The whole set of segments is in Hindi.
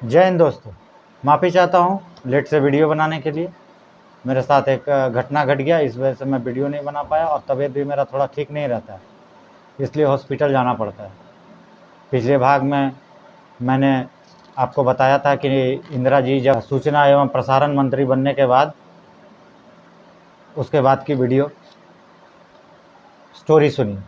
जय हिंद दोस्तों। माफ़ी चाहता हूँ लेट से वीडियो बनाने के लिए। मेरे साथ एक घटना घट गया, इस वजह से मैं वीडियो नहीं बना पाया और तबीयत भी मेरा थोड़ा ठीक नहीं रहता है, इसलिए हॉस्पिटल जाना पड़ता है। पिछले भाग में मैंने आपको बताया था कि इंदिरा जी जब सूचना एवं प्रसारण मंत्री बनने के बाद उसके बाद की वीडियो स्टोरी सुनी।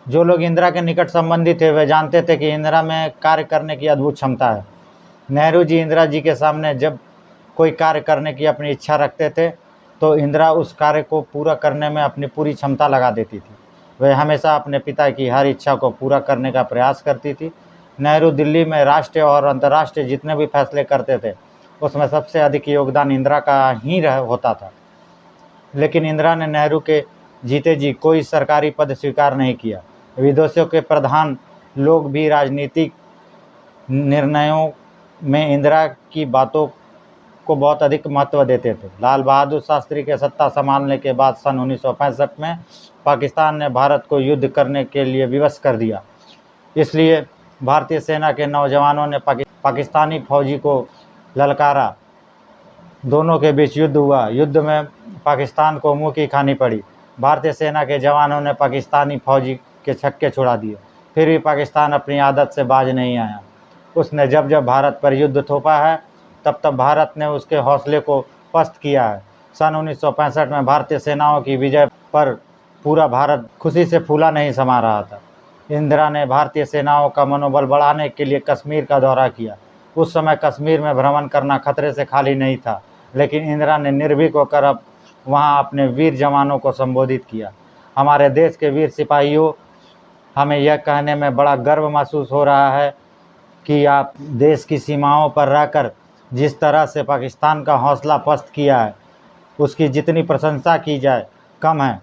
जो लोग इंदिरा के निकट संबंधी थे वे जानते थे कि इंदिरा में कार्य करने की अद्भुत क्षमता है। नेहरू जी इंदिरा जी के सामने जब कोई कार्य करने की अपनी इच्छा रखते थे तो इंदिरा उस कार्य को पूरा करने में अपनी पूरी क्षमता लगा देती थी। वह हमेशा अपने पिता की हर इच्छा को पूरा करने का प्रयास करती थी। नेहरू दिल्ली में राष्ट्रीय और अंतर्राष्ट्रीय जितने भी फैसले करते थे उसमें सबसे अधिक योगदान इंदिरा का ही होता था। लेकिन इंदिरा ने नेहरू के जीते जी कोई सरकारी पद स्वीकार नहीं किया। विदेशों के प्रधान लोग भी राजनीतिक निर्णयों में इंदिरा की बातों को बहुत अधिक महत्व देते थे। लाल बहादुर शास्त्री के सत्ता संभालने के बाद सन 1965 में पाकिस्तान ने भारत को युद्ध करने के लिए विवश कर दिया। इसलिए भारतीय सेना के नौजवानों ने पाकिस्तानी फौजी को ललकारा। दोनों के बीच युद्ध हुआ। युद्ध में पाकिस्तान को मुंह की खानी पड़ी। भारतीय सेना के जवानों ने पाकिस्तानी फौजी के छक्के छुड़ा दिए, फिर भी पाकिस्तान अपनी आदत से बाज नहीं आया। उसने जब जब भारत पर युद्ध थोपा है तब तब भारत ने उसके हौसले को पस्त किया है। सन 1965 में भारतीय सेनाओं की विजय पर पूरा भारत खुशी से फूला नहीं समा रहा था। इंदिरा ने भारतीय सेनाओं का मनोबल बढ़ाने के लिए कश्मीर का दौरा किया। उस समय कश्मीर में भ्रमण करना खतरे से खाली नहीं था, लेकिन इंदिरा ने निर्भीक होकर अब वहाँ अपने वीर जवानों को संबोधित किया। हमारे देश के वीर सिपाहियों, हमें यह कहने में बड़ा गर्व महसूस हो रहा है कि आप देश की सीमाओं पर रहकर जिस तरह से पाकिस्तान का हौसला पस्त किया है उसकी जितनी प्रशंसा की जाए कम है।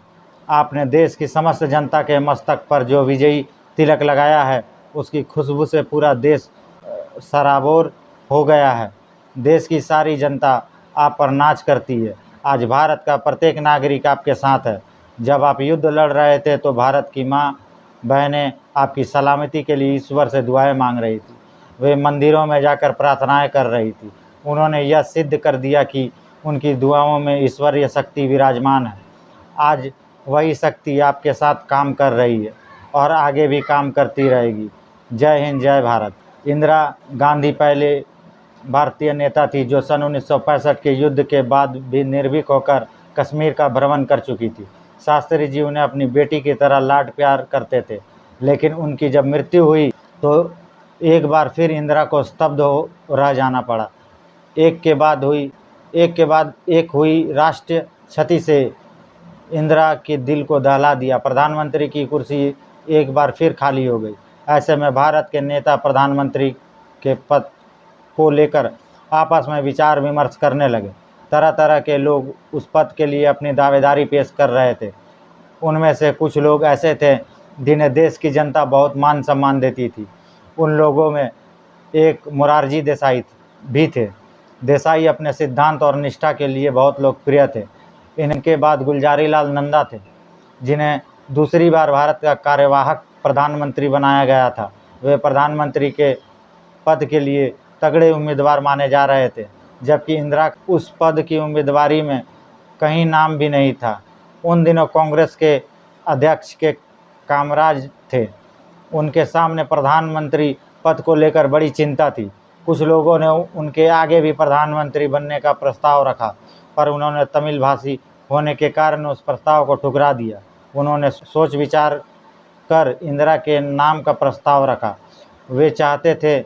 आपने देश की समस्त जनता के मस्तक पर जो विजयी तिलक लगाया है उसकी खुशबू से पूरा देश सराबोर हो गया है। देश की सारी जनता आप पर नाच करती है। आज भारत का प्रत्येक नागरिक आपके साथ है। जब आप युद्ध लड़ रहे थे तो भारत की माँ बहनें आपकी सलामती के लिए ईश्वर से दुआएं मांग रही थी। वे मंदिरों में जाकर प्रार्थनाएं कर रही थी। उन्होंने यह सिद्ध कर दिया कि उनकी दुआओं में ईश्वरीय शक्ति विराजमान है। आज वही शक्ति आपके साथ काम कर रही है और आगे भी काम करती रहेगी। जय हिंद, जय भारत। इंदिरा गांधी पहले भारतीय नेता थी जो सन 1965 के युद्ध के बाद भी निर्भीक होकर कश्मीर का भ्रमण कर चुकी थी। शास्त्री जी उन्हें अपनी बेटी की तरह लाड प्यार करते थे, लेकिन उनकी जब मृत्यु हुई तो एक बार फिर इंदिरा को स्तब्ध हो रह जाना पड़ा। एक के बाद एक हुई राष्ट्रीय क्षति से इंदिरा के दिल को दहला दिया। प्रधानमंत्री की कुर्सी एक बार फिर खाली हो गई। ऐसे में भारत के नेता प्रधानमंत्री के पद को लेकर आपस में विचार विमर्श करने लगे। तरह तरह के लोग उस पद के लिए अपनी दावेदारी पेश कर रहे थे। उनमें से कुछ लोग ऐसे थे जिन्हें देश की जनता बहुत मान सम्मान देती थी। उन लोगों में एक मोरारजी देसाई भी थे। देसाई अपने सिद्धांत और निष्ठा के लिए बहुत लोकप्रिय थे। इनके बाद गुलजारी लाल नंदा थे, जिन्हें दूसरी बार भारत का कार्यवाहक प्रधानमंत्री बनाया गया था। वे प्रधानमंत्री के पद के लिए तगड़े उम्मीदवार माने जा रहे थे, जबकि इंदिरा उस पद की उम्मीदवारी में कहीं नाम भी नहीं था। उन दिनों कांग्रेस के अध्यक्ष के कामराज थे। उनके सामने प्रधानमंत्री पद को लेकर बड़ी चिंता थी। कुछ लोगों ने उनके आगे भी प्रधानमंत्री बनने का प्रस्ताव रखा, पर उन्होंने तमिल भाषी होने के कारण उस प्रस्ताव को ठुकरा दिया। उन्होंने सोच विचार कर इंदिरा के नाम का प्रस्ताव रखा। वे चाहते थे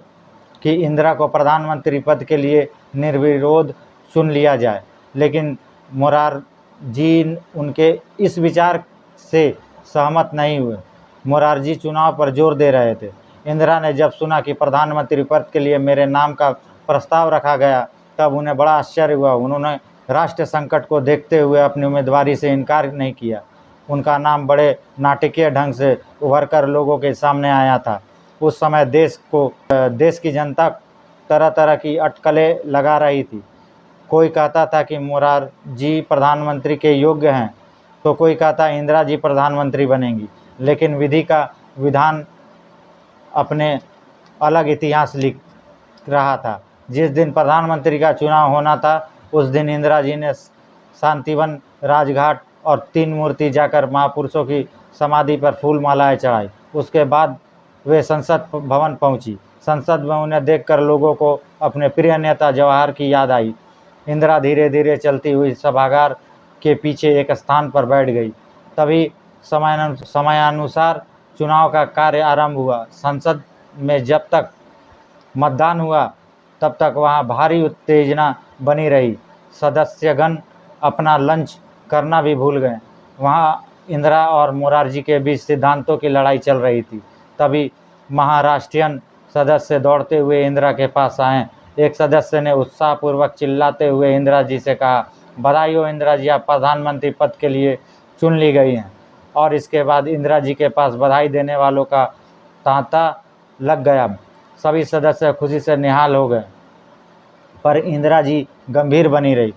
कि इंदिरा को प्रधानमंत्री पद के लिए निर्विरोध चुन लिया जाए, लेकिन मोरारजी उनके इस विचार से सहमत नहीं हुए। मोरारजी चुनाव पर जोर दे रहे थे। इंदिरा ने जब सुना कि प्रधानमंत्री पद के लिए मेरे नाम का प्रस्ताव रखा गया तब उन्हें बड़ा आश्चर्य हुआ। उन्होंने राष्ट्रीय संकट को देखते हुए अपनी उम्मीदवारी से इनकार नहीं किया। उनका नाम बड़े नाटकीय ढंग से उभर कर लोगों के सामने आया था। उस समय देश की जनता तरह तरह की अटकलें लगा रही थी। कोई कहता था कि मोरारजी प्रधानमंत्री के योग्य हैं, तो कोई कहता इंदिरा जी प्रधानमंत्री बनेंगी। लेकिन विधि का विधान अपने अलग इतिहास रहा था। जिस दिन प्रधानमंत्री का चुनाव होना था उस दिन इंदिरा जी ने शांतिवन, राजघाट और 3 मूर्ति जाकर महापुरुषों की समाधि पर फूल मालाएं चढ़ाई। उसके बाद वे संसद भवन पहुंची। संसद में उन्हें देखकर लोगों को अपने प्रिय नेता जवाहर की याद आई। इंदिरा धीरे धीरे चलती हुई सभागार के पीछे एक स्थान पर बैठ गई। तभी समयानुसार चुनाव का कार्य आरंभ हुआ। संसद में जब तक मतदान हुआ तब तक वहां भारी उत्तेजना बनी रही। सदस्यगण अपना लंच करना भी भूल गए। वहां इंदिरा और मोरारजी के बीच सिद्धांतों की लड़ाई चल रही थी। तभी महाराष्ट्रीयन सदस्य दौड़ते हुए इंदिरा के पास आए। एक सदस्य ने उत्साहपूर्वक चिल्लाते हुए इंदिरा जी से कहा, बधाई हो इंदिरा जी, आप प्रधानमंत्री पद के लिए चुन ली गई हैं। और इसके बाद इंदिरा जी के पास बधाई देने वालों का तांता लग गया। सभी सदस्य खुशी से निहाल हो गए, पर इंदिरा जी गंभीर बनी रही।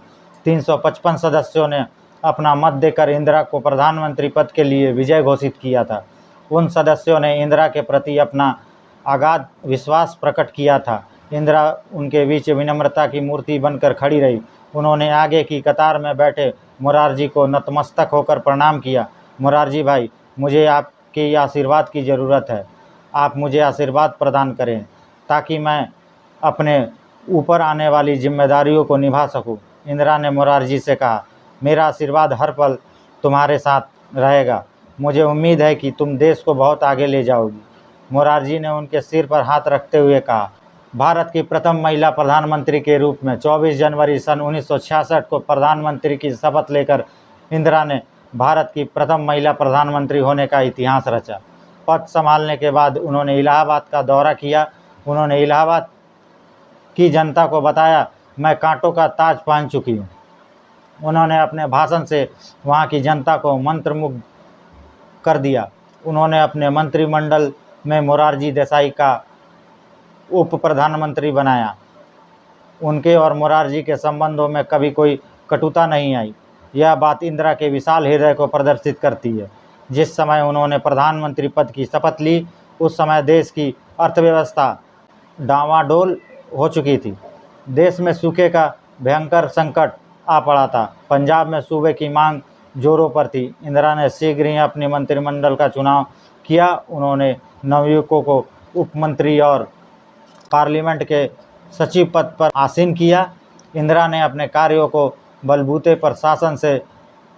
355 सदस्यों ने अपना मत देकर इंदिरा को प्रधानमंत्री पद के लिए विजय घोषित किया था। उन सदस्यों ने इंदिरा के प्रति अपना अगाध विश्वास प्रकट किया था। इंदिरा उनके बीच विनम्रता की मूर्ति बनकर खड़ी रही। उन्होंने आगे की कतार में बैठे मोरारजी को नतमस्तक होकर प्रणाम किया। मोरारजी भाई, मुझे आपके आशीर्वाद की ज़रूरत है। आप मुझे आशीर्वाद प्रदान करें ताकि मैं अपने ऊपर आने वाली जिम्मेदारियों को निभा सकूं। इंदिरा ने मोरारजी से कहा, मेरा आशीर्वाद हर पल तुम्हारे साथ रहेगा। मुझे उम्मीद है कि तुम देश को बहुत आगे ले जाओगी। मोरारजी ने उनके सिर पर हाथ रखते हुए कहा, भारत की प्रथम महिला प्रधानमंत्री के रूप में 24 जनवरी सन 1966 को प्रधानमंत्री की शपथ लेकर इंदिरा ने भारत की प्रथम महिला प्रधानमंत्री होने का इतिहास रचा। पद संभालने के बाद उन्होंने इलाहाबाद का दौरा किया। उन्होंने इलाहाबाद की जनता को बताया, मैं कांटों का ताज पहन चुकी हूँ। उन्होंने अपने भाषण से वहाँ की जनता को मंत्रमुग्ध कर दिया। उन्होंने अपने मंत्रिमंडल में मोरारजी देसाई का उप प्रधानमंत्री बनाया। उनके और मोरारजी के संबंधों में कभी कोई कटुता नहीं आई। यह बात इंदिरा के विशाल हृदय को प्रदर्शित करती है। जिस समय उन्होंने प्रधानमंत्री पद की शपथ ली उस समय देश की अर्थव्यवस्था डामाडोल हो चुकी थी। देश में सूखे का भयंकर संकट आ पड़ा था। पंजाब में सूबे की मांग जोरों पर थी। इंदिरा ने शीघ्र ही अपने मंत्रिमंडल का चुनाव किया। उन्होंने नवयुवकों को उप मंत्री और पार्लियामेंट के सचिव पद पर आसीन किया। इंदिरा ने अपने कार्यों को बलबूते पर शासन से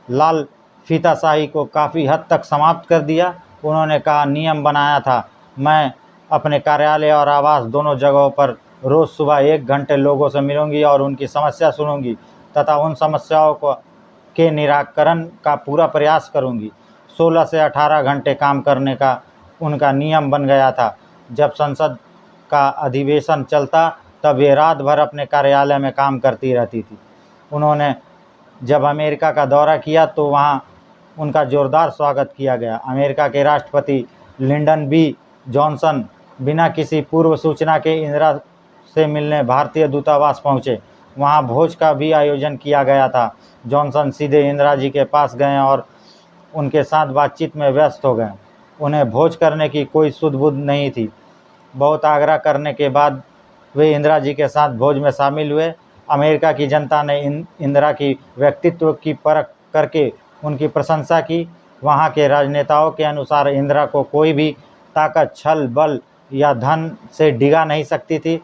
लाल फीताशाही को काफ़ी हद तक समाप्त कर दिया। उन्होंने कहा, नियम बनाया था, मैं अपने कार्यालय और आवास दोनों जगहों पर रोज़ सुबह 1 घंटे लोगों से मिलूंगी और उनकी समस्या सुनूंगी तथा उन समस्याओं के निराकरण का पूरा प्रयास करूंगी। 16 से 18 घंटे काम करने का उनका नियम बन गया था। जब संसद का अधिवेशन चलता तब वे रात भर अपने कार्यालय में काम करती रहती थी। उन्होंने जब अमेरिका का दौरा किया तो वहाँ उनका जोरदार स्वागत किया गया। अमेरिका के राष्ट्रपति लिंडन बी जॉनसन बिना किसी पूर्व सूचना के इंदिरा से मिलने भारतीय दूतावास पहुँचे। वहाँ भोज का भी आयोजन किया गया था। जॉनसन सीधे इंदिरा जी के पास गए और उनके साथ बातचीत में व्यस्त हो गए। उन्हें भोज करने की कोई सुध-बुध नहीं थी। बहुत आग्रह करने के बाद वे इंदिरा जी के साथ भोज में शामिल हुए। अमेरिका की जनता ने इंदिरा की व्यक्तित्व की परख करके उनकी प्रशंसा की। वहाँ के राजनेताओं के अनुसार इंदिरा को कोई भी ताकत, छल, बल या धन से डिगा नहीं सकती थी।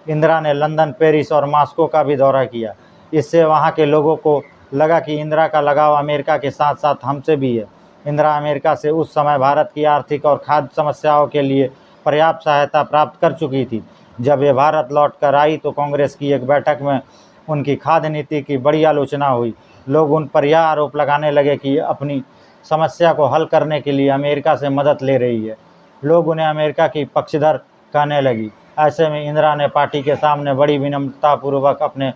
इंदिरा ने लंदन, पेरिस और मॉस्को का भी दौरा किया। इससे वहाँ के लोगों को लगा कि इंदिरा का लगाव अमेरिका के साथ साथ हमसे भी है। इंदिरा अमेरिका से उस समय भारत की आर्थिक और खाद्य समस्याओं के लिए पर्याप्त सहायता प्राप्त कर चुकी थी। जब वे भारत लौट कर आई तो कांग्रेस की एक बैठक में उनकी खाद्य नीति की बड़ी आलोचना हुई। लोग उन पर यह आरोप लगाने लगे कि अपनी समस्या को हल करने के लिए अमेरिका से मदद ले रही है। लोग उन्हें अमेरिका की पक्षधर कहने लगी। ऐसे में इंदिरा ने पार्टी के सामने बड़ी विनम्रतापूर्वक अपने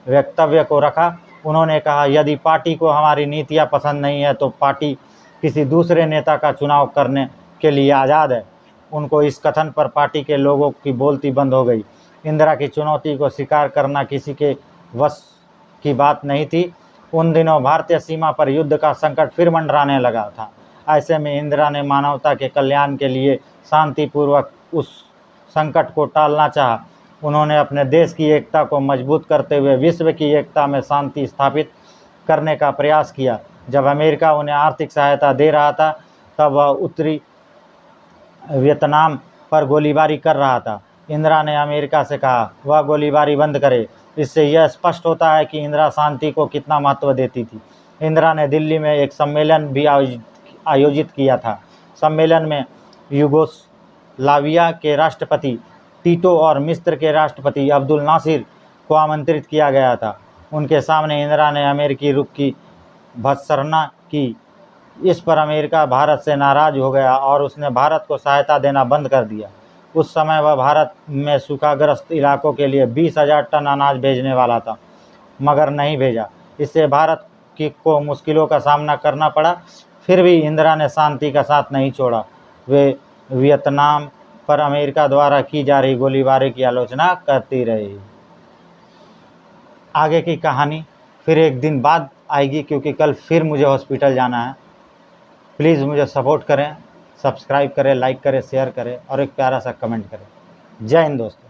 वक्तव्य को रखा। उन्होंने कहा, यदि पार्टी को हमारी नीतियाँ पसंद नहीं है तो पार्टी किसी दूसरे नेता का चुनाव करने के लिए आज़ाद है। उनको इस कथन पर पार्टी के लोगों की बोलती बंद हो गई। इंदिरा की चुनौती को स्वीकार करना किसी के वश की बात नहीं थी। उन दिनों भारतीय सीमा पर युद्ध का संकट फिर मंडराने लगा था। ऐसे में इंदिरा ने मानवता के कल्याण के लिए शांतिपूर्वक उस संकट को टालना चाहा। उन्होंने अपने देश की एकता को मजबूत करते हुए विश्व की एकता में शांति स्थापित करने का प्रयास किया। जब अमेरिका उन्हें आर्थिक सहायता दे रहा था तब वह उत्तरी वियतनाम पर गोलीबारी कर रहा था। इंदिरा ने अमेरिका से कहा वह गोलीबारी बंद करे। इससे यह स्पष्ट होता है कि इंदिरा शांति को कितना महत्व देती थी। इंदिरा ने दिल्ली में एक सम्मेलन भी आयोजित किया था। सम्मेलन में यूगोस्लाविया के राष्ट्रपति टीटो और मिस्र के राष्ट्रपति अब्दुल नासिर को आमंत्रित किया गया था। उनके सामने इंदिरा ने अमेरिकी रुख की भर्त्सना की। इस पर अमेरिका भारत से नाराज हो गया और उसने भारत को सहायता देना बंद कर दिया। उस समय वह भारत में सूखाग्रस्त इलाकों के लिए 20,000 टन अनाज भेजने वाला था, मगर नहीं भेजा। इससे भारत को मुश्किलों का सामना करना पड़ा। फिर भी इंदिरा ने शांति का साथ नहीं छोड़ा। वे वियतनाम पर अमेरिका द्वारा की जा रही गोलीबारी की आलोचना करती रही। आगे की कहानी फिर एक दिन बाद आएगी, क्योंकि कल फिर मुझे हॉस्पिटल जाना है। प्लीज़ मुझे सपोर्ट करें, सब्सक्राइब करें, लाइक करें, शेयर करें और एक प्यारा सा कमेंट करें। जय हिंद दोस्तों।